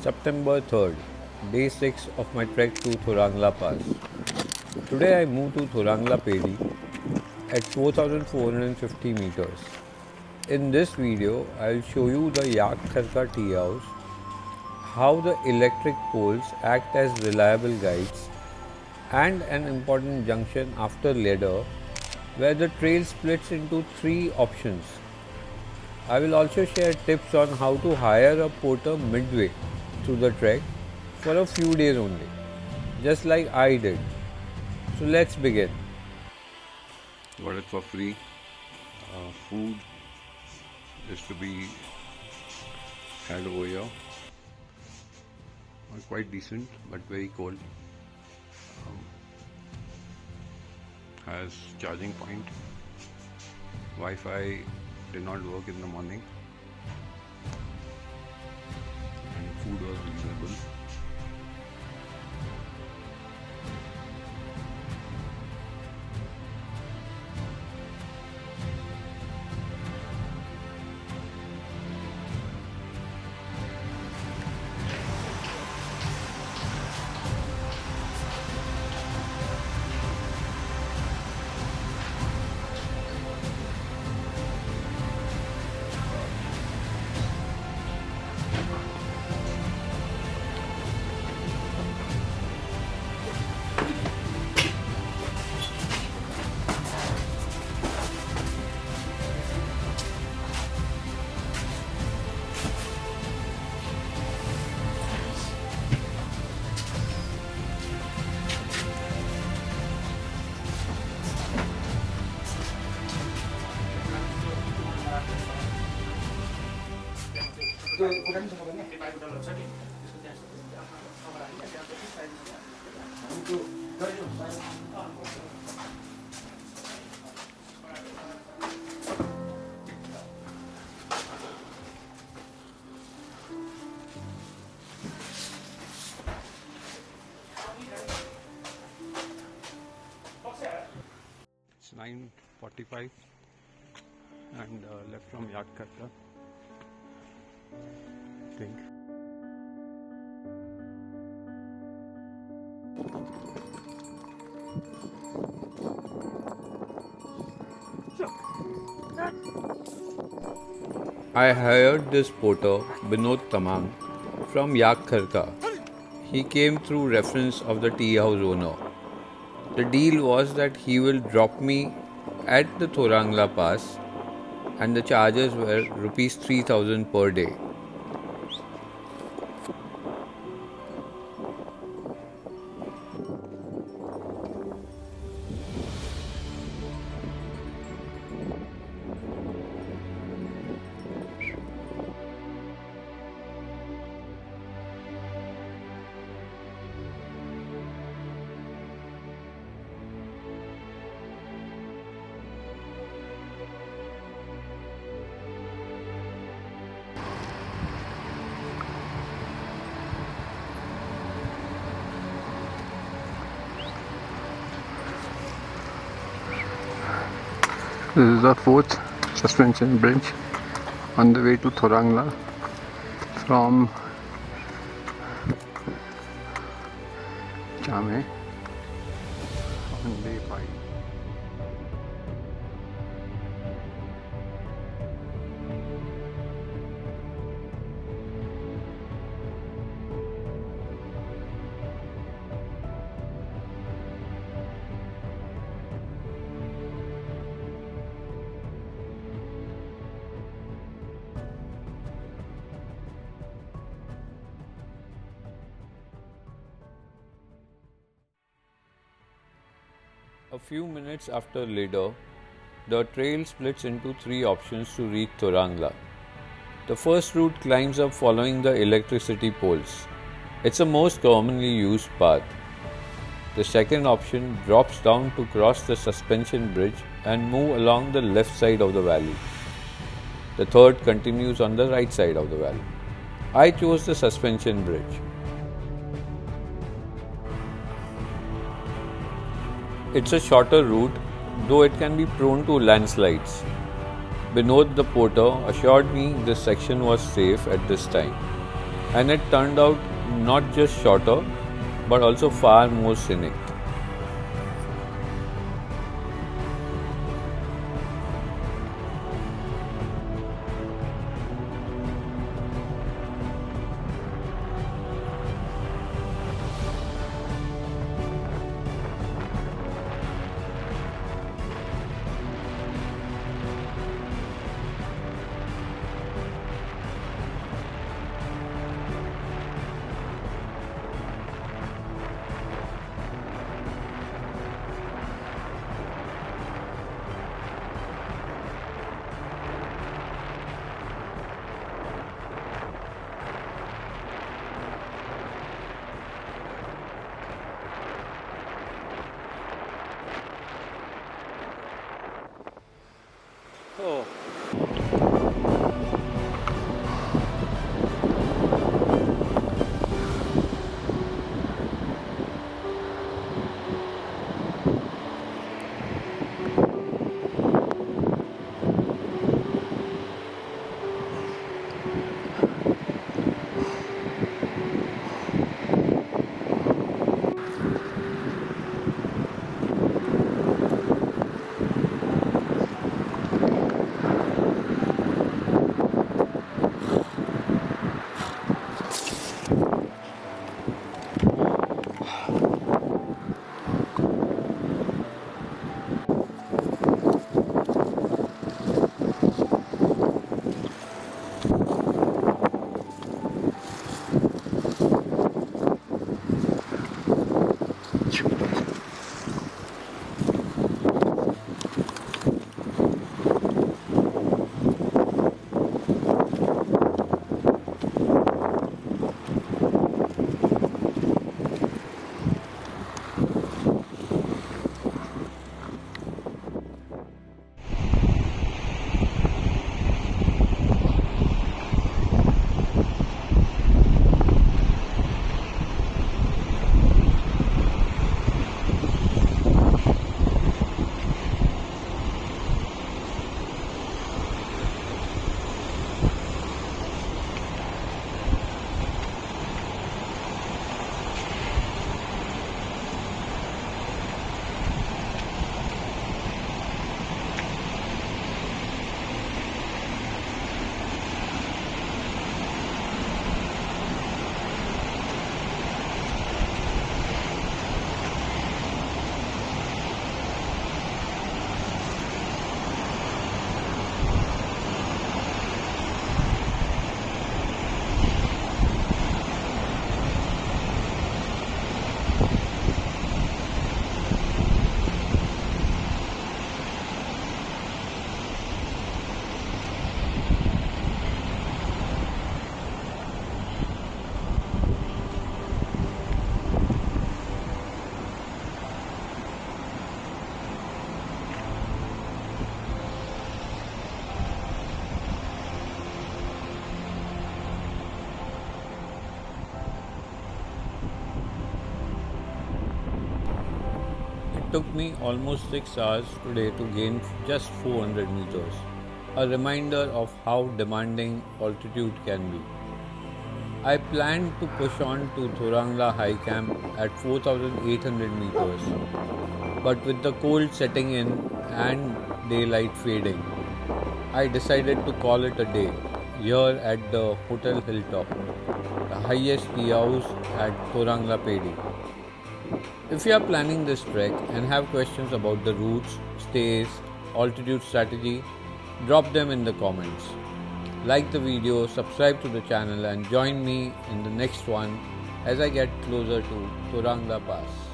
September 3rd, day 6 of my trek to Thorong La Pass. Today I moved to Thorong La Phedi at 4,450 meters. In this video, I'll show you the Yak Kharka Tea House, how the electric poles act as reliable guides, and an important junction after Leddar where the trail splits into three options. I will also share tips on how to hire a porter midway through the trek for a few days only, just like I did. So let's begin. Got it for free. Food is to be had over here. Quite decent, but very cold. Has charging point. Wi-Fi did not work in the morning, and food was reasonable. It's 9:45 and left from Yak Kharka, I think. I hired this porter, Binod Tamang, from Yak Kharka. He came through reference of the tea house owner. The deal was that he will drop me at the Thorong La Pass and the charges were rupees 3,000 per day. This is the fourth suspension bridge on the way to Thorong La from Chame on day 5. A few minutes after Leddar, the trail splits into three options to reach Thorong La. The first route climbs up following the electricity poles. It's the most commonly used path. The second option drops down to cross the suspension bridge and move along the left side of the valley. The third continues on the right side of the valley. I chose the suspension bridge. It's a shorter route, though it can be prone to landslides. Binod the porter assured me this section was safe at this time. and it turned out not just shorter but also far more scenic. Took me almost 6 hours today to gain just 400 meters, a reminder of how demanding altitude can be. I planned to push on to Thorong La High Camp at 4,800 meters, but with the cold setting in and daylight fading, I decided to call it a day here at the Hotel Hilltop, the highest tea house at Thorong La Phedi. If you are planning this trek and have questions about the routes, stays, altitude strategy, drop them in the comments. Like the video, subscribe to the channel and join me in the next one as I get closer to Thorong La Pass.